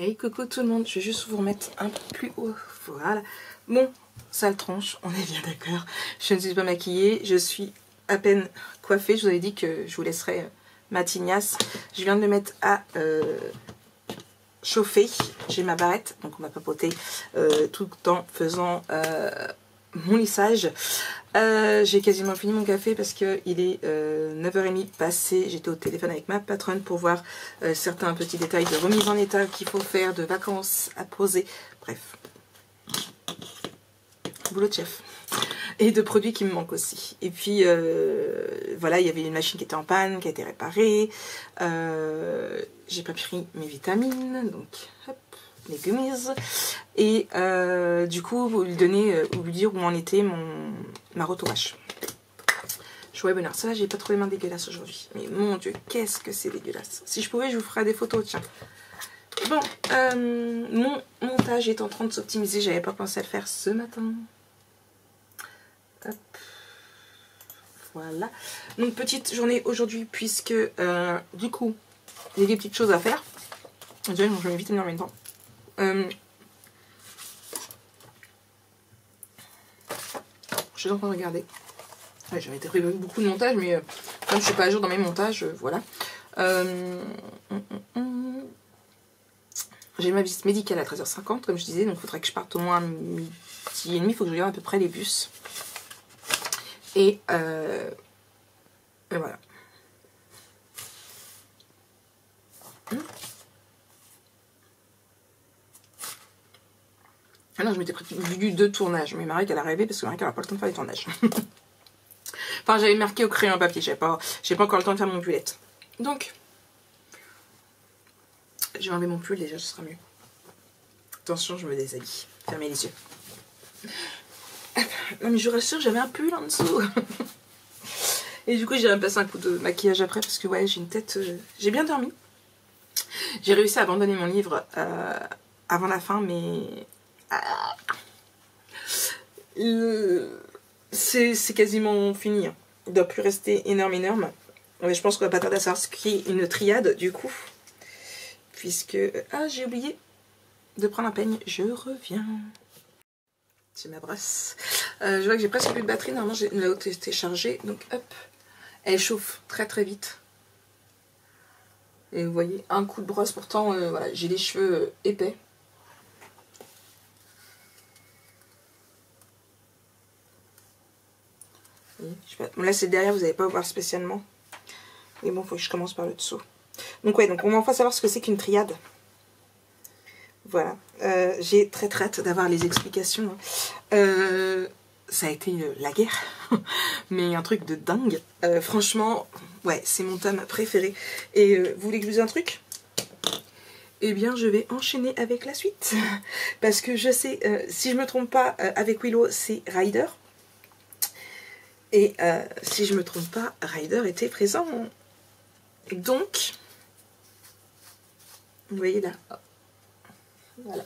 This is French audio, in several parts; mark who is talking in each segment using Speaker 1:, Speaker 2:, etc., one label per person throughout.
Speaker 1: Hey coucou tout le monde, je vais juste vous remettre un peu plus haut, voilà. Bon, sale tronche, on est bien d'accord. Je ne suis pas maquillée, je suis à peine coiffée. Je vous avais dit que je vous laisserai ma tignasse. Je viens de le mettre à chauffer. J'ai ma barrette, donc on va papoter tout en faisant mon lissage. J'ai quasiment fini mon café parce qu'il est 9h30 passé. J'étais au téléphone avec ma patronne pour voir certains petits détails de remise en état qu'il faut faire, de vacances à poser. Bref, boulot de chef. Et de produits qui me manquent aussi. Et puis, voilà, il y avait une machine qui était en panne, qui a été réparée. J'ai pas pris mes vitamines, donc hop, les gummies. Et du coup, vous lui dire où en était ma retourage. Chouette bonheur. Ça, j'ai pas trouvé les mains dégueulasses aujourd'hui. Mais mon Dieu, qu'est-ce que c'est dégueulasse. Si je pouvais, je vous ferais des photos, tiens. Bon, mon montage est en train de s'optimiser. J'avais pas pensé à le faire ce matin. Hop. Voilà. Donc, petite journée aujourd'hui, puisque du coup, j'ai des petites choses à faire. Désolée, je vais vite venir en même temps. Je suis en train de regarder. Ouais, j'avais été prévu beaucoup de montage, mais comme je suis pas à jour dans mes montages, voilà. J'ai ma visite médicale à 13h50, comme je disais, donc il faudrait que je parte au moins à midi et demi. Il faut que je regarde à peu près les bus. Et voilà. Ah non, je m'étais prévu 2 tournages, mais Marie, elle a rêvé parce que Marie, elle n'a pas le temps de faire les tournages. Enfin, j'avais marqué au crayon papier, j'ai pas encore le temps de faire mon bullet. Donc, je vais enlever mon pull, déjà, ce sera mieux. Attention, je me déshabille. Fermez les yeux. Non, mais je vous rassure, j'avais un pull en dessous. Et du coup, j'ai passé un coup de maquillage après parce que, ouais, j'ai une tête... J'ai bien dormi. J'ai réussi à abandonner mon livre avant la fin, mais... c'est quasiment fini. Il ne doit plus rester énorme. Mais je pense qu'on va pas tarder à savoir ce qui est une triade, du coup. Puisque... Ah, j'ai oublié de prendre un peigne. Je reviens. C'est ma brosse. Je vois que j'ai presque plus de batterie. Normalement, la haute était chargée. Donc, hop. Elle chauffe très très vite. Et vous voyez, un coup de brosse. Pourtant, voilà, j'ai les cheveux épais. Bon, là, c'est derrière, vous n'allez pas voir spécialement. Mais bon, il faut que je commence par le dessous. Donc, ouais, donc on va enfin savoir ce que c'est qu'une triade. Voilà. J'ai très hâte d'avoir les explications. Ça a été la guerre. Mais un truc de dingue. Franchement, ouais, c'est mon thème préféré. Et vous voulez que je vous dise un truc ? Eh bien, je vais enchaîner avec la suite. Parce que je sais, si je me trompe pas, avec Willow, c'est Ryder. Et si je me trompe pas, Ryder était présent. Donc, vous voyez là. Voilà.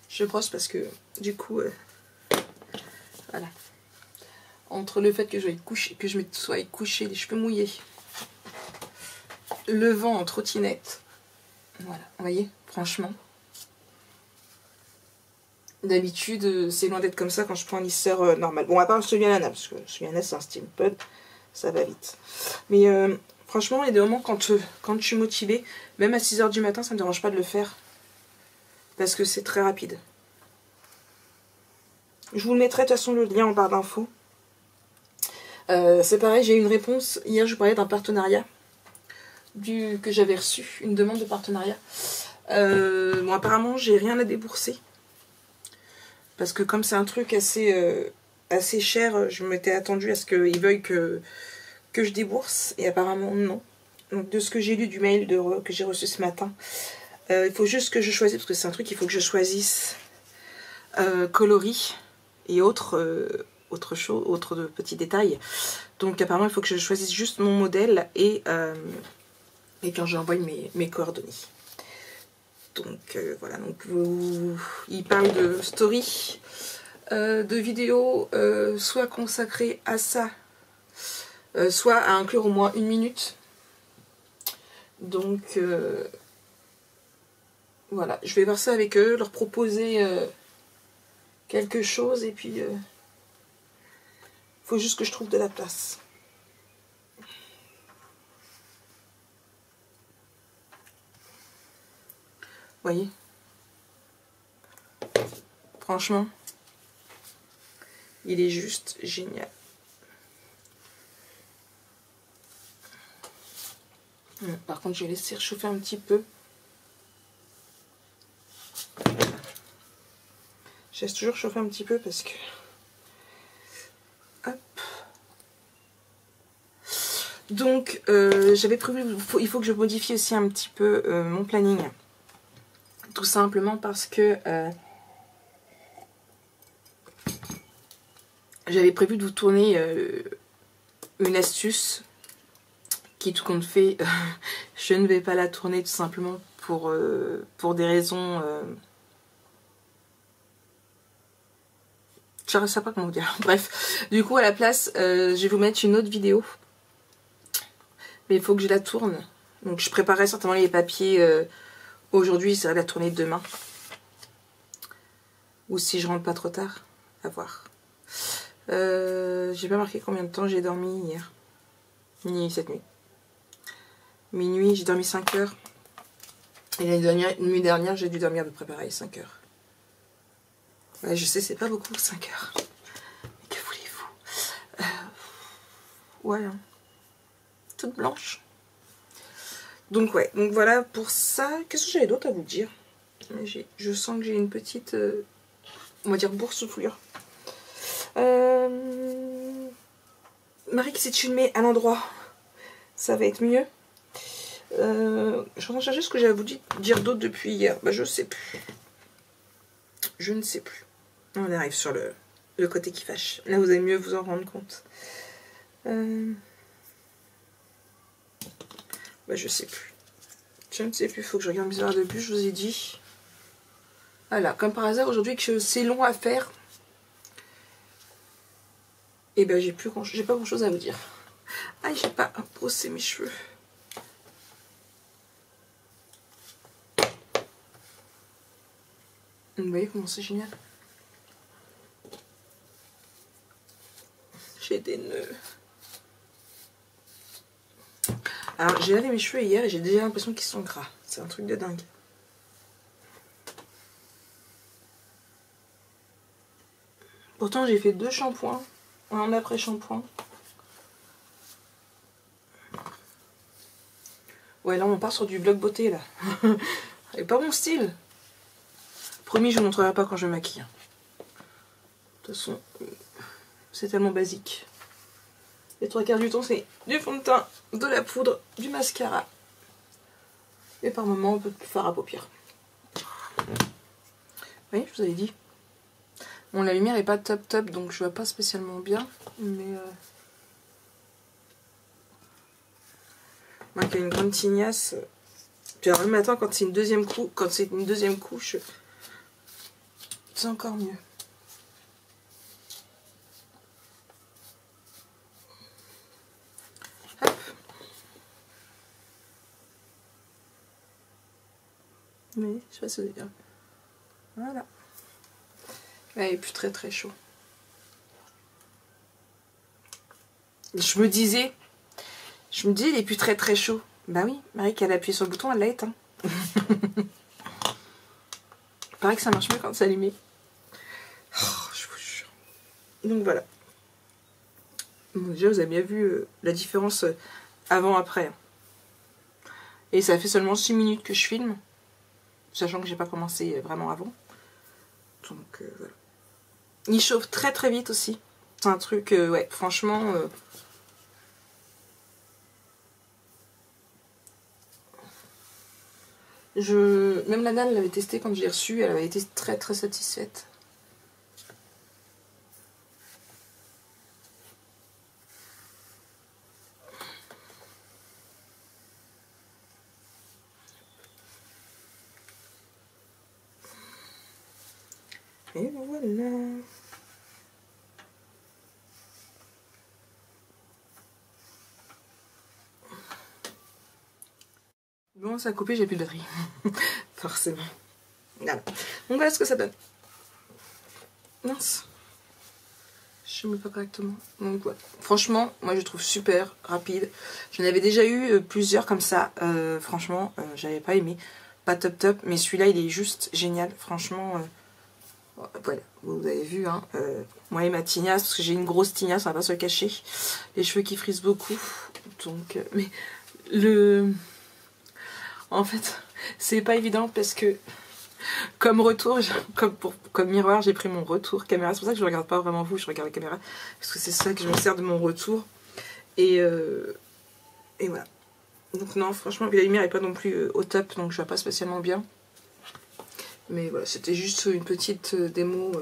Speaker 1: Je brosse parce que, du coup, voilà. Entre le fait que je me sois couchée, les cheveux mouillés, le vent en trottinette. Voilà, vous voyez, franchement. D'habitude, c'est loin d'être comme ça quand je prends un lisseur normal. Bon, à part celui à Lana, parce que celui à Lana, c'est un steampunk, ça va vite. Mais franchement, il y a des moments quand je suis motivée, même à 6h du matin, ça ne me dérange pas de le faire. Parce que c'est très rapide. Je vous le mettrai de toute façon le lien en barre d'infos. C'est pareil, j'ai eu une réponse. Hier, je vous parlais d'un partenariat que j'avais reçu, une demande de partenariat. Bon, apparemment, j'ai rien à débourser. Parce que comme c'est un truc assez cher, je m'étais attendue à ce qu'ils veuillent que je débourse. Et apparemment, non. Donc, de ce que j'ai lu du mail que j'ai reçu ce matin, il faut juste que je choisisse, parce que c'est un truc, il faut que je choisisse coloris et autres petits détails. Donc apparemment il faut que je choisisse juste mon modèle et quand j'envoie mes coordonnées. Donc voilà, donc il parle de story, de vidéos soit consacrées à ça, soit à inclure au moins 1 minute. Donc voilà, je vais voir ça avec eux, leur proposer quelque chose et puis faut juste que je trouve de la place. Vous voyez? Franchement, il est juste génial. Par contre, je vais laisser réchauffer un petit peu. Je laisse toujours chauffer un petit peu parce que... Hop. Donc, j'avais prévu... Il faut que je modifie aussi un petit peu mon planning. Tout simplement parce que... j'avais prévu de vous tourner une astuce qui, tout compte fait, je ne vais pas la tourner tout simplement pour des raisons... je ne sais pas comment vous dire. Bref, du coup, à la place, je vais vous mettre une autre vidéo. Mais il faut que je la tourne. Donc, je préparais certainement les papiers aujourd'hui, ça va la tourner demain. Ou si je rentre pas trop tard, à voir. J'ai pas marqué combien de temps j'ai dormi hier. Ni cette nuit. Minuit, j'ai dormi 5 heures. Et la nuit dernière, j'ai dû dormir à peu près pareil, 5 heures. Ouais, je sais, c'est pas beaucoup, 5 heures. Mais que voulez-vous? Voilà. Toute blanche. Donc ouais, donc voilà pour ça. Qu'est-ce que j'avais d'autre à vous dire? Je sens que j'ai une petite, on va dire, boursouflure. Marie, si tu le mets à l'endroit, ça va être mieux. Je suis en train de chercher ce que j'avais à vous dire d'autre depuis hier. Bah, je sais plus. Je ne sais plus. On arrive sur le côté qui fâche. Là, vous allez mieux vous en rendre compte. Bah, je sais plus. Je ne sais plus. Il faut que je regarde mes horaires de bus, je vous ai dit. Voilà, comme par hasard, aujourd'hui, que c'est long à faire. Et ben, j'ai pas grand chose à vous dire. Ah, j'ai pas brossé mes cheveux. Vous voyez comment c'est génial? J'ai des nœuds. Alors, j'ai lavé mes cheveux hier et j'ai déjà l'impression qu'ils sont gras. C'est un truc de dingue. Pourtant, j'ai fait 2 shampoings. Un après-shampoing. Ouais, là, on part sur du bloc beauté, là. C'est pas mon style. Promis, je ne vous montrerai pas quand je me maquille. De toute façon, c'est tellement basique. Les 3/4 du temps, c'est du fond de teint, de la poudre, du mascara. Et par moments, un peu de fard à paupières. Oui, je vous avais dit. Bon, la lumière est pas top top, donc je vois pas spécialement bien. Mais... moi qui ai une grande tignasse. Puis alors, le matin, quand c'est une deuxième couche, c'est encore mieux. Hop. Oui, je sais pas si vous avez bien. Voilà. Là, il est plus très chaud. Je me disais, il est plus très chaud. Bah oui, Marie, qui a appuyé sur le bouton, elle l'a éteint. Il paraît que ça marche mieux quand c'est allumé. Oh, je vous jure. Donc voilà. Déjà, vous avez bien vu la différence avant-après. Et ça fait seulement 6 minutes que je filme. Sachant que j'ai pas commencé vraiment avant. Donc voilà. Il chauffe très vite aussi. C'est un truc, ouais, franchement... Même la nana l'avait testé quand je l'ai reçu, elle avait été très satisfaite. Et voilà. Bon, ça a coupé, j'ai plus de batterie. forcément. Voilà. Donc voilà ce que ça donne. Mince. Je ne mets pas correctement. Donc voilà. Franchement, moi je trouve super rapide. J'en avais déjà eu plusieurs comme ça. Franchement, j'avais pas aimé. Pas top top. Mais celui-là, il est juste génial. Franchement, voilà. Vous avez vu, hein. Moi et ma tignasse, parce que j'ai une grosse tignasse, on va pas se le cacher. Les cheveux qui frisent beaucoup. Donc, mais en fait, c'est pas évident parce que comme retour, comme miroir, j'ai pris mon retour caméra. C'est pour ça que je ne regarde pas vraiment vous, je regarde la caméra. Parce que c'est ça que je me sers de mon retour. Et voilà. Donc non, franchement, la lumière n'est pas non plus au top, donc je ne vois pas spécialement bien. Mais voilà, c'était juste une petite démo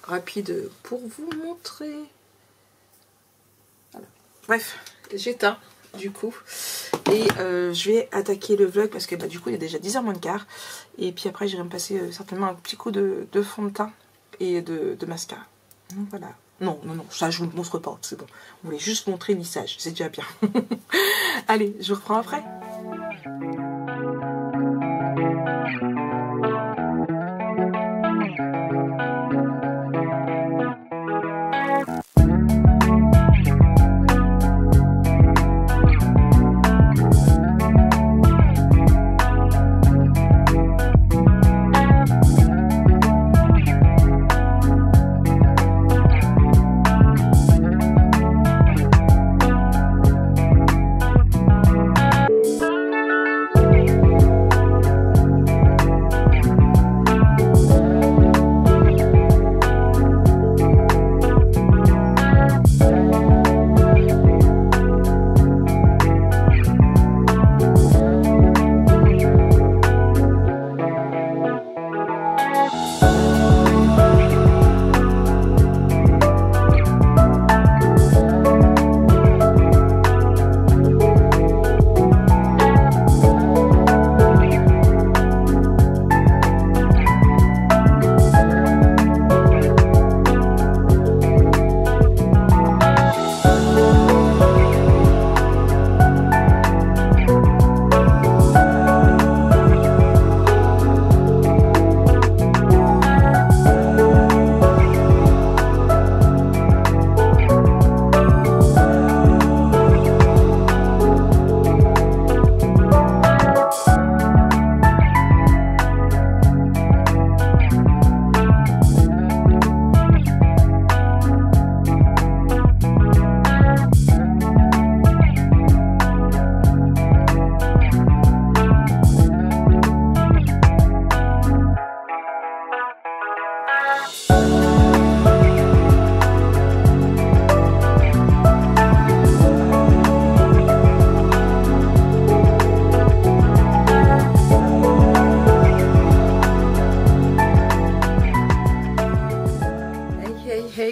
Speaker 1: rapide pour vous montrer. Voilà. Bref, j'éteins du coup. Et je vais attaquer le vlog parce que du coup il est déjà 10h moins le quart. Et puis après j'irai me passer certainement un petit coup de fond de teint et de mascara. Donc voilà. Non, ça je vous le montre pas, c'est bon. On voulait juste montrer le lissage, c'est déjà bien. Allez, je vous reprends après.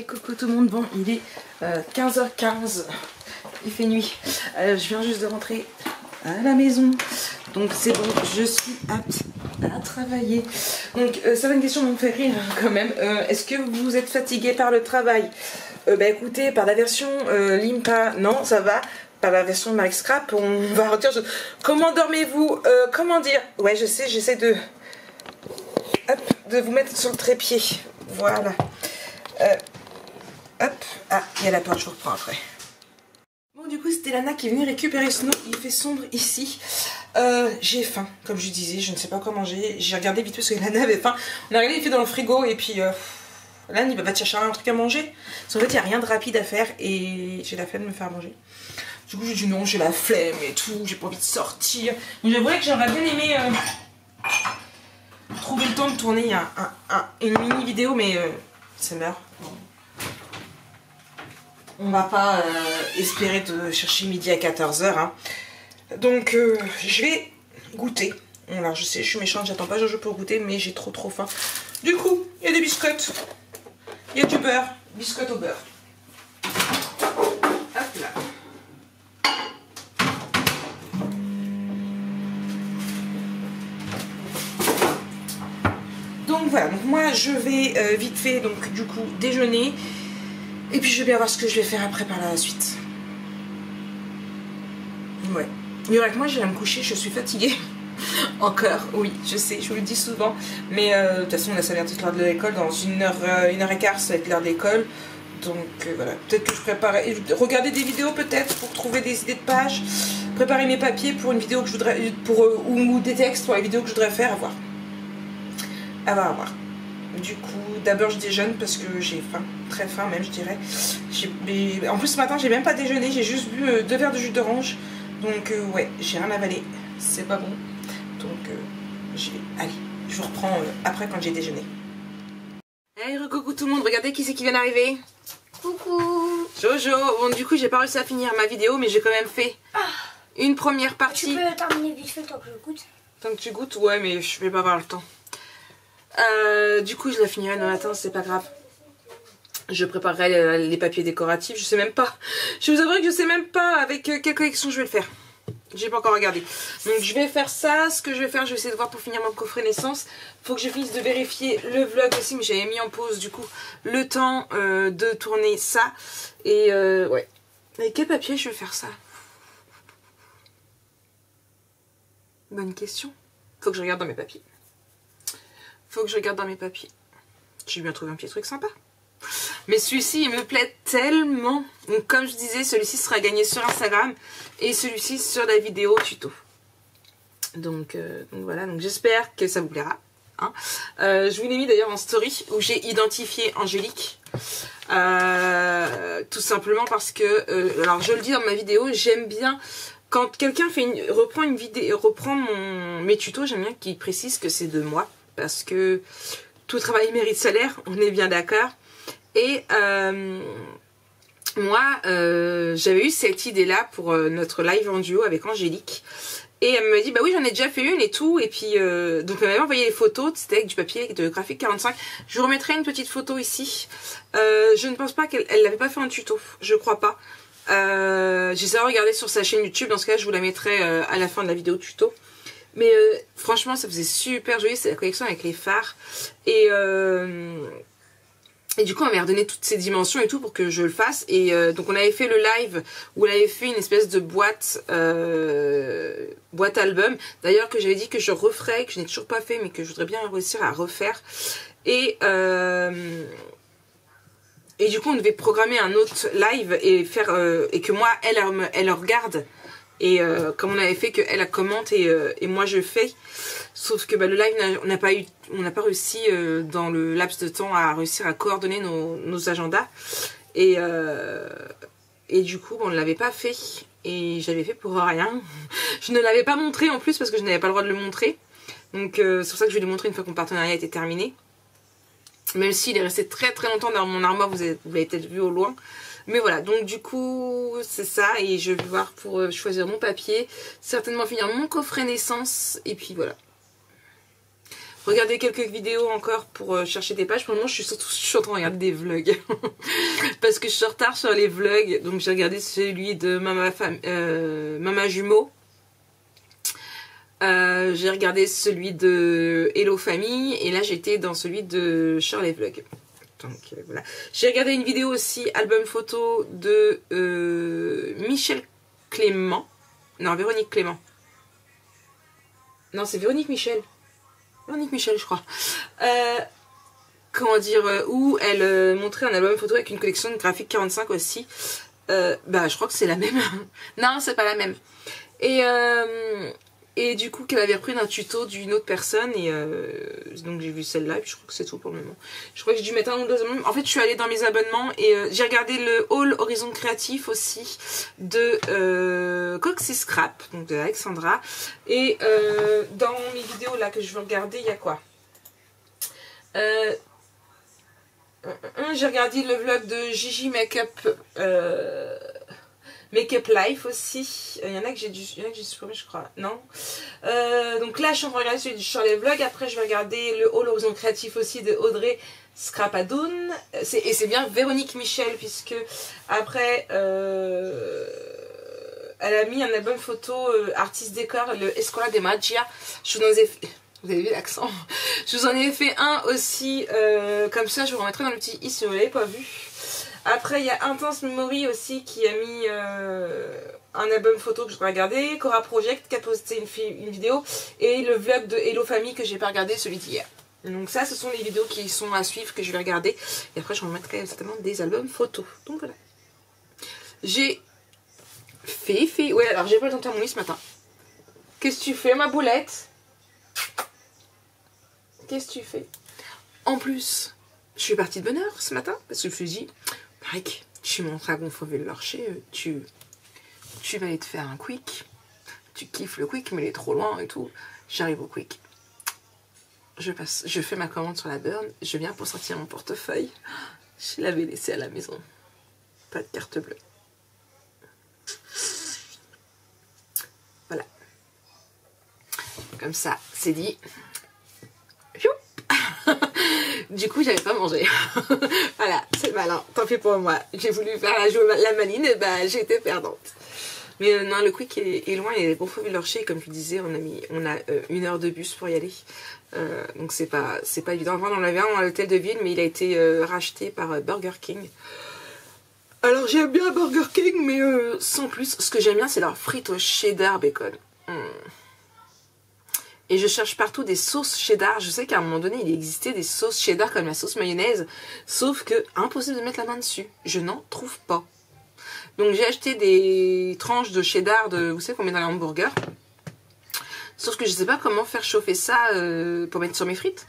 Speaker 1: Coucou tout le monde, bon il est 15h15, il fait nuit, je viens juste de rentrer à la maison, donc c'est bon, je suis apte à travailler. Donc ça va, une question me fait rire quand même, est-ce que vous êtes fatigué par le travail? Bah écoutez, par la version Limpa, non ça va, par la version Max Scrap, on va retirer. Comment dormez-vous? Comment dire? Ouais je sais, j'essaie de vous mettre sur le trépied, voilà. Hop, ah, il y a la porte, je vous reprends après. Bon, du coup, c'était Lana qui est venue récupérer Snow. Il fait sombre ici. J'ai faim, comme je disais, je ne sais pas quoi manger. J'ai regardé vite fait parce que Lana avait faim. On a regardé vite fait dans le frigo et puis Lana, il va chercher un truc à manger. Parce qu'en fait, il n'y a rien de rapide à faire et j'ai la flemme de me faire manger. Du coup, j'ai dit non, j'ai la flemme et tout, j'ai pas envie de sortir. Donc, j'avouerais que j'aurais bien aimé trouver le temps de tourner une mini vidéo, mais ça meurt. On va pas espérer de chercher midi à 14h. Hein. Donc je vais goûter. Alors je sais, je suis méchante, j'attends pas Jojo pour goûter, mais j'ai trop faim. Du coup, il y a des biscottes. Il y a du beurre. Biscottes au beurre. Hop là. Donc voilà, donc moi je vais vite fait donc du coup déjeuner. Et puis je vais bien voir ce que je vais faire après par la suite. Ouais. Il y aurait que moi j'irai me coucher, je suis fatiguée. Encore, oui, je sais, je vous le dis souvent. Mais de toute façon, on a ça bientôt l'heure de l'école. Dans une heure et quart, ça va être l'heure d'école. Donc voilà, peut-être que je prépare, regarder des vidéos peut-être pour trouver des idées de pages, préparer mes papiers pour une vidéo que je voudrais, ou des textes pour les vidéos que je voudrais faire, à voir. À voir. Du coup, d'abord je déjeune parce que j'ai faim, très faim même je dirais. En plus ce matin j'ai même pas déjeuné, j'ai juste bu 2 verres de jus d'orange. Donc ouais, j'ai rien avalé, c'est pas bon. Donc allez, je vous reprends après quand j'ai déjeuné. Hey, coucou tout le monde, regardez qui c'est qui vient d'arriver.
Speaker 2: Coucou
Speaker 1: Jojo. Bon du coup j'ai pas réussi à finir ma vidéo mais j'ai quand même fait une première partie.
Speaker 2: Tu peux terminer vite fait tant que je goûte.
Speaker 1: Tant que tu goûtes, ouais mais je vais pas avoir le temps. Du coup je la finirai demain matin, c'est pas grave. Je préparerai les papiers décoratifs, je sais même pas. Je vous avouerai que je sais même pas avec quelle collection je vais le faire. J'ai pas encore regardé. Donc je vais faire ça, ce que je vais faire, je vais essayer de voir pour finir mon coffret naissance. Faut que je finisse de vérifier le vlog aussi, mais j'avais mis en pause du coup le temps de tourner ça. Et ouais. Avec quel papier je vais faire ça? Bonne question. Faut que je regarde dans mes papiers. Faut que je regarde dans mes papiers. J'ai bien trouvé un petit truc sympa. Mais celui-ci, il me plaît tellement. Donc comme je disais, celui-ci sera gagné sur Instagram. Et celui-ci sur la vidéo tuto. Donc voilà, donc j'espère que ça vous plaira. Hein. Je vous l'ai mis d'ailleurs en story où j'ai identifié Angélique. Tout simplement parce que, alors je le dis dans ma vidéo, j'aime bien... Quand quelqu'un reprend une vidéo, reprend mes tutos, j'aime bien qu'il précise que c'est de moi. Parce que tout travail mérite salaire, on est bien d'accord. Et moi, j'avais eu cette idée-là pour notre live en duo avec Angélique. Et elle me dit, bah oui, j'en ai déjà fait une et tout. Et puis, donc elle m'avait envoyé les photos, c'était avec du papier de graphique 45. Je vous remettrai une petite photo ici. Je ne pense pas qu'elle n'avait pas fait un tuto, je crois pas. J'essaie de regarder sur sa chaîne YouTube, dans ce cas je vous la mettrai à la fin de la vidéo tuto. Mais franchement ça faisait super joli, c'est la collection avec les phares. Et du coup on m'avait redonné toutes ces dimensions et tout pour que je le fasse. Et donc on avait fait le live où elle avait fait une espèce de boîte album. D'ailleurs que j'avais dit que je referais, que je n'ai toujours pas fait mais que je voudrais bien réussir à refaire. Et du coup on devait programmer un autre live et faire et que moi elle regarde. Et comme on avait fait que elle commente et moi je fais. Sauf que bah, le live on n'a pas réussi dans le laps de temps à réussir à coordonner nos agendas. Et du coup on ne l'avait pas fait. Et j'avais fait pour rien. Je ne l'avais pas montré en plus parce que je n'avais pas le droit de le montrer. Donc c'est pour ça que je vais le montrer une fois que mon partenariat était terminé. Même s'il est resté très très longtemps dans mon armoire, vous l'avez peut-être vu au loin. Mais voilà, donc du coup, c'est ça. Et je vais voir pour choisir mon papier. Certainement finir mon coffret naissance. Et puis voilà. Regardez quelques vidéos encore pour chercher des pages. Pour le moment, je suis en train de regarder des vlogs. Parce que je suis en retard sur les vlogs. Donc j'ai regardé celui de Mama Jumeau. J'ai regardé celui de Hello Famille. Et là, j'étais dans celui de Shirley Vlog. Donc voilà. J'ai regardé une vidéo aussi, album photo de Michel Clément. Non, Véronique Clément. Non, c'est Véronique Michel. Véronique Michel, je crois. Comment dire, où elle montrait un album photo avec une collection de graphique 45 aussi. Bah, je crois que c'est la même. Non, c'est pas la même. Et du coup, qu'elle avait repris d'un tuto d'une autre personne. Et donc, j'ai vu celle-là. Et puis, je crois que c'est tout pour le moment. Je crois que j'ai dû mettre un ou deux abonnements. En fait, je suis allée dans mes abonnements. Et j'ai regardé le Haul Horizon Créatif aussi. De Coxy Scrap. Donc, de Alexandra. Et dans mes vidéos là que je veux regarder, il y a quoi j'ai regardé le vlog de Gigi Makeup. Make-up Life aussi. Il y en a que j'ai supprimé, je crois. Non. Donc là, je suis en train de regarder celui du Shirley Vlog. Après, je vais regarder le Haul Horizon Créatif aussi de Audrey Scrapadoun. Et c'est bien Véronique Michel, puisque après, elle a mis un album photo artiste décor, le Escola de Magia. Je vous en ai fait... Vous avez vu l'accent? Je vous en ai fait un aussi, comme ça, je vous remettrai dans le petit i si vous ne l'avez pas vu. Après, il y a Intense Memory aussi qui a mis un album photo que je dois regarder, Cora Project qui a posté une vidéo, et le vlog de Hello Family que j'ai pas regardé, celui d'hier. Donc ça, ce sont les vidéos qui sont à suivre, que je vais regarder. Et après, je remettrai certainement des albums photos. Donc voilà. J'ai fait... Ouais, alors j'ai pas le temps de faire mon lit ce matin. Qu'est-ce que tu fais, ma boulette? Qu'est-ce que tu fais? En plus, je suis partie de bonne heure ce matin, parce que je me suis dit, Mike, je suis montré à Gonfreville le Larcher, tu vas aller te faire un quick. Tu kiffes le quick, mais il est trop loin et tout. J'arrive au quick. Je fais ma commande sur la borne, je viens pour sortir mon portefeuille. Je l'avais laissé à la maison. Pas de carte bleue. Voilà. Comme ça, c'est dit. Du coup, j'avais pas mangé. Voilà, c'est malin. Tant pis pour moi. J'ai voulu faire la maline, et bah j'ai été perdante. Mais non, le quick est loin, il est Gonfreville-Lorcher, comme je disais, on a 1 heure de bus pour y aller. Donc c'est pas évident. Avant, on en avait un à l'hôtel de ville, mais il a été racheté par Burger King. Alors j'aime bien Burger King, mais sans plus. Ce que j'aime bien, c'est leur frites au cheddar bacon. Et je cherche partout des sauces cheddar. Je sais qu'à un moment donné, il existait des sauces cheddar comme la sauce mayonnaise. Sauf que, impossible de mettre la main dessus. Je n'en trouve pas. Donc j'ai acheté des tranches de cheddar, vous savez qu'on met dans les hamburgers. Sauf que je sais pas comment faire chauffer ça pour mettre sur mes frites.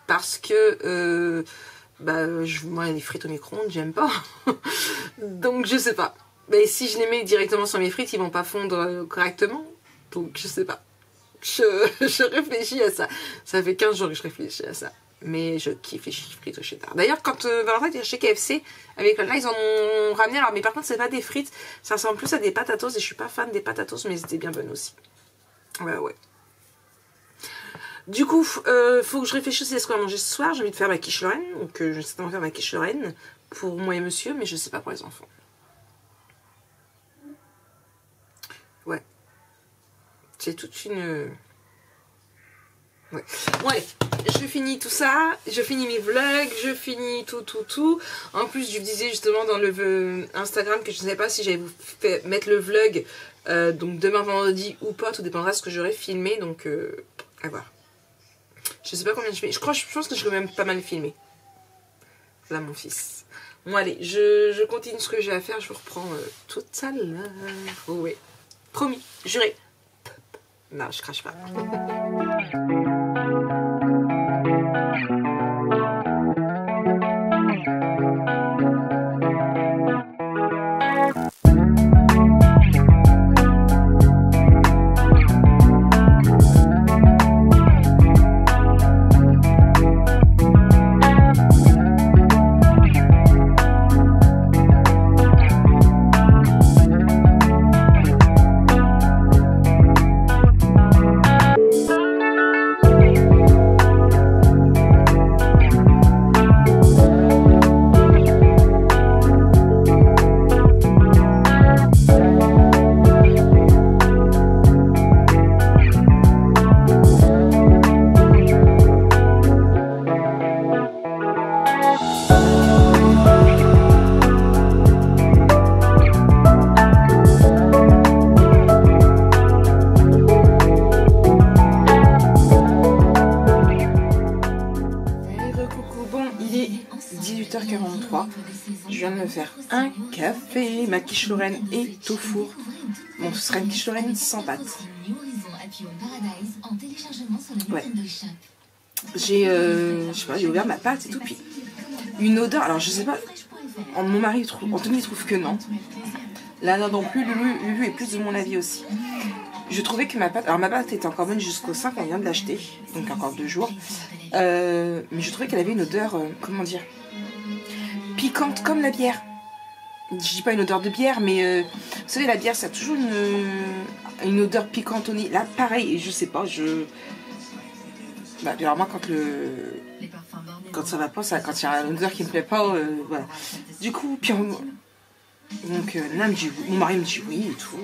Speaker 1: Parce que, moi les frites au micro-ondes, j'aime pas. Donc je sais pas. Mais si je les mets directement sur mes frites, ils vont pas fondre correctement. Donc je sais pas. Je réfléchis à ça. Ça fait 15 jours que je réfléchis à ça. Mais je kiffe les frites au cheddar. D'ailleurs, quand Valentin était chez KFC, avec là, ils en ont ramené. Alors, mais par contre, c'est pas des frites. Ça ressemble plus à des patatos. Et je suis pas fan des patatos, mais c'était bien bonne aussi. Ouais. Du coup, faut que je réfléchisse à ce qu'on va manger ce soir. J'ai envie de faire ma quiche Lorraine. Donc, je vais certainement faire ma quiche Lorraine pour moi et monsieur, mais je sais pas pour les enfants. Ouais. C'est toute une... Ouais. Bon allez, je finis tout ça, je finis mes vlogs, je finis tout. En plus, je vous disais justement dans le Instagram que je ne sais pas si j'allais vous mettre le vlog donc demain vendredi ou pas, tout dépendra de ce que j'aurai filmé, donc à voir. Je sais pas combien je fais, je pense que je vais même pas mal filmer. Là mon fils. Bon allez, je continue ce que j'ai à faire, je vous reprends tout à l'heure. Oh, oui, promis, juré. Non, je crache pas. Je viens de me faire un café, ma quiche Lorraine est au four. Bon, ce sera une quiche Lorraine sans pâte. Ouais. J'ai ouvert ma pâte et tout, puis une odeur, alors je sais pas, mon mari trouve, Anthony trouve que non. Là non plus, Lulu est plus de mon avis aussi. Je trouvais que ma pâte était encore bonne jusqu'au 5, on vient de l'acheter, donc encore 2 jours. Mais je trouvais qu'elle avait une odeur, comment dire, piquante comme la bière. Je dis pas une odeur de bière, mais vous savez, la bière ça a toujours une odeur piquante au nez. Là pareil, je sais pas, alors moi quand ça va pas, quand il y a une odeur qui me plaît pas, voilà. Du coup, puis donc là, mon mari me dit oui et tout.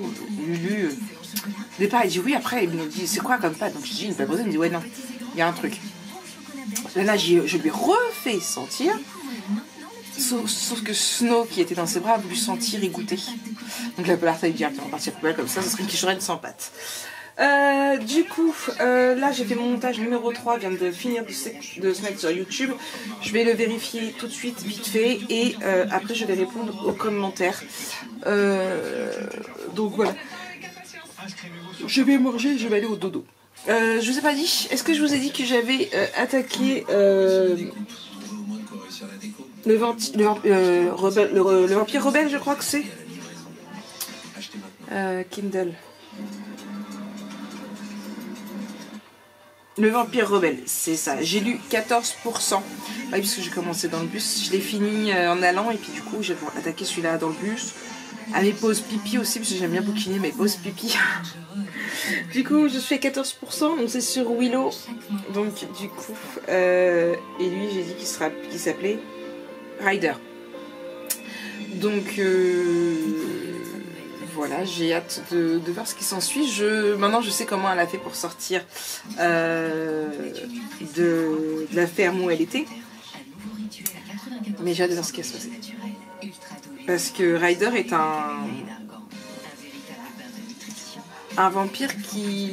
Speaker 1: Lulu, au départ il dit oui, après il me dit c'est quoi comme pâte. Donc je dis une pâte brisée, il me dit ouais non, il y a un truc. Là je lui refais sentir. Sauf que Snow, qui était dans ses bras, a voulu sentir et goûter. Donc la polar taille directement partir poubelle comme ça serait une quicherette sans pâte. Du coup, là j'ai fait mon montage numéro 3, vient de finir de se mettre sur YouTube. Je vais le vérifier tout de suite, vite fait, et après je vais répondre aux commentaires. Donc voilà. Je vais manger, je vais aller au dodo. Je vous ai pas dit, est-ce que je vous ai dit que j'avais attaqué le vampire rebelle, je crois que c'est Kindle. Le vampire rebelle, c'est ça. J'ai lu 14%. Oui, puisque j'ai commencé dans le bus. Je l'ai fini en allant et puis du coup, j'ai attaqué celui-là dans le bus. À mes pauses pipi aussi, parce que j'aime bien bouquiner mes pauses pipi. Du coup, je suis à 14%, donc c'est sur Willow. Donc du coup, et lui, j'ai dit qu'il s'appelait Ryder. Donc voilà, j'ai hâte de voir ce qui s'ensuit. Maintenant, je sais comment elle a fait pour sortir de la ferme où elle était. Mais j'ai hâte de voir ce qui va se passer. Parce que Ryder est un vampire qui,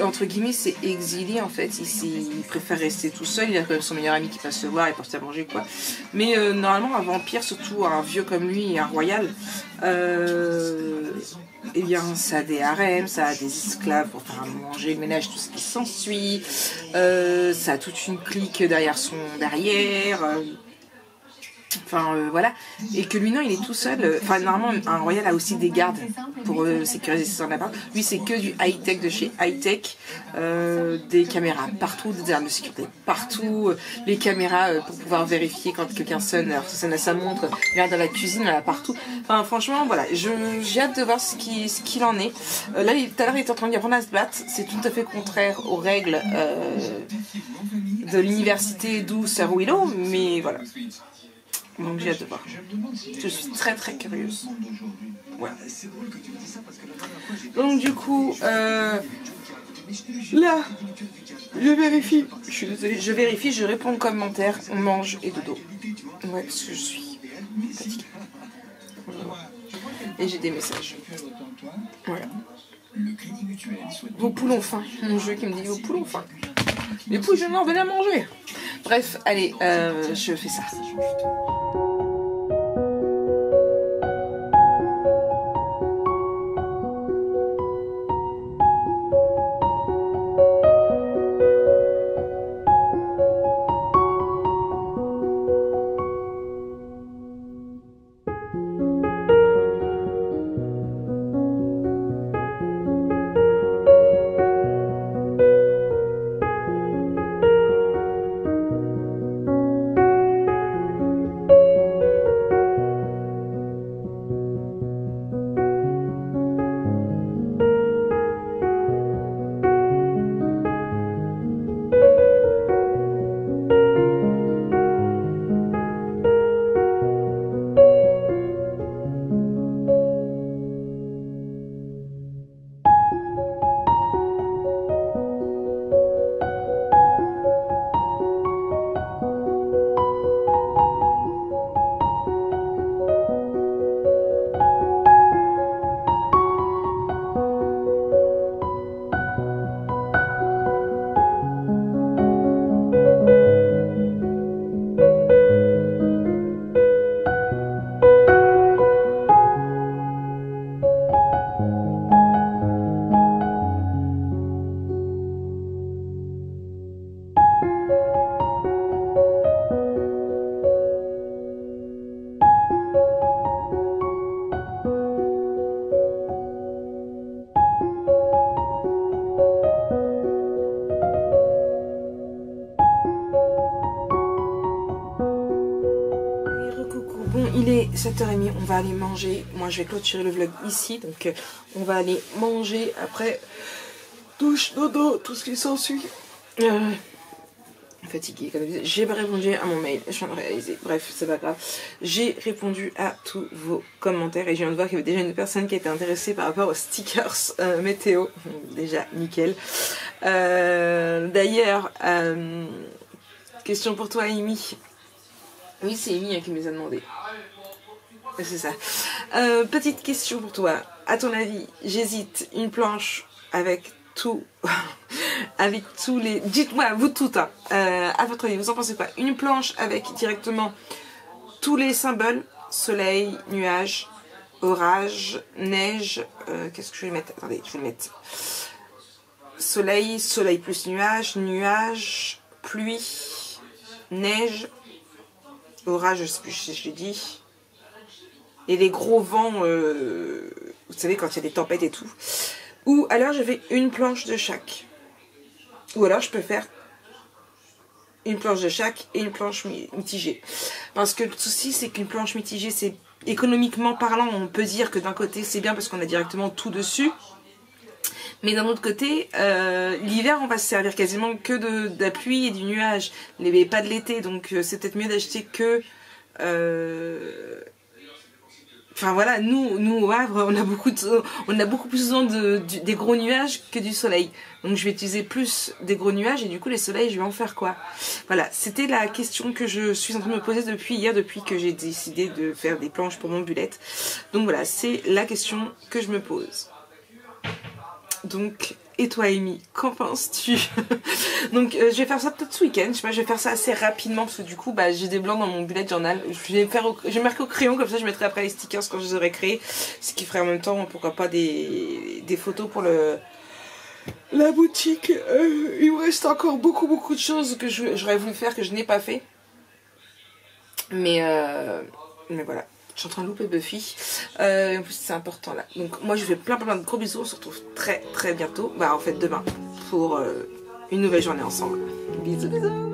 Speaker 1: entre guillemets, s'est exilé en fait. Il préfère rester tout seul. Il a quand même son meilleur ami qui passe le voir et porte à manger quoi. Mais normalement, un vampire, surtout un vieux comme lui et un royal, eh bien, ça a des harems, ça a des esclaves pour faire manger, le ménage, tout ce qui s'ensuit. Ça a toute une clique derrière. Enfin voilà, et que lui non, il est tout seul. Enfin normalement un royal a aussi des gardes pour sécuriser son appart. Lui c'est que du high tech de chez high tech, des caméras partout, des armes de sécurité partout, les caméras pour pouvoir vérifier quand quelqu'un sonne, alors ça sonne à sa montre, regarde dans la cuisine, là partout. Enfin franchement voilà, j'ai hâte de voir ce qu'il en est. Là tout à l'heure il était en train d'apprendre à se battre, c'est tout à fait contraire aux règles de l'université d'où Sir Willow, mais voilà. Donc j'ai hâte de voir. Je suis très très curieuse. Ouais. Donc du coup, là, je vérifie. Je suis désolée, je vérifie, je réponds aux commentaires, on mange et dodo. Ouais, parce que je suis fatiguée. Et j'ai des messages. Voilà. Vos poules ont faim. Mon jeu qui me dit vos poules ont faim. Les poules, je n'en vais la manger. Bref, allez, je fais ça. Il est 7h30, on va aller manger. Moi je vais clôturer le vlog ici, donc on va aller manger après. Douche, dodo, tout ce qui s'ensuit. Fatiguée, comme je disais. J'ai pas répondu à mon mail, je viens de réaliser. Bref, c'est pas grave. J'ai répondu à tous vos commentaires et je viens de voir qu'il y avait déjà une personne qui était intéressée par rapport aux stickers météo. Déjà, nickel. D'ailleurs, question pour toi, Amy. Oui, c'est Amy qui me les a demandé. C'est ça. Petite question pour toi. À ton avis, j'hésite, une planche avec tout... avec tous les... Dites-moi, vous toutes, hein. À votre avis, vous en pensez quoi? Une planche avec directement tous les symboles, soleil, nuage, orage, neige, qu'est-ce que je vais mettre? Attendez, je vais mettre soleil, soleil plus nuage, nuage, pluie, neige, orage, je sais plus si je l'ai dit, et les gros vents, vous savez, quand il y a des tempêtes et tout. Ou alors je fais une planche de chaque. Ou alors je peux faire une planche de chaque et une planche mitigée. Parce que le souci, c'est qu'une planche mitigée, c'est économiquement parlant, on peut dire que d'un côté c'est bien parce qu'on a directement tout dessus. Mais d'un autre côté, l'hiver, on va se servir quasiment que de la pluie et du nuage, mais pas de l'été. Donc c'est peut-être mieux d'acheter que... Enfin voilà, nous au Havre, on a beaucoup plus besoin des gros nuages que du soleil. Donc je vais utiliser plus des gros nuages et du coup les soleils, je vais en faire quoi? Voilà, c'était la question que je suis en train de me poser depuis hier, depuis que j'ai décidé de faire des planches pour mon bullet. Donc voilà, c'est la question que je me pose. Donc, et toi Amy, qu'en penses-tu? Donc je vais faire ça peut-être ce week-end, je sais pas, je vais faire ça assez rapidement parce que du coup j'ai des blancs dans mon bullet journal. Je vais marquer au crayon, comme ça je mettrai après les stickers quand je les aurai créés. Ce qui ferait en même temps, pourquoi pas des photos pour la boutique. Il me reste encore beaucoup de choses que j'aurais voulu faire que je n'ai pas fait. Mais voilà. Je suis en train de louper Buffy. En plus, c'est important là. Donc, moi, je vous fais plein de gros bisous. On se retrouve très bientôt. Bah, en fait, demain. Pour une nouvelle journée ensemble. Bisous.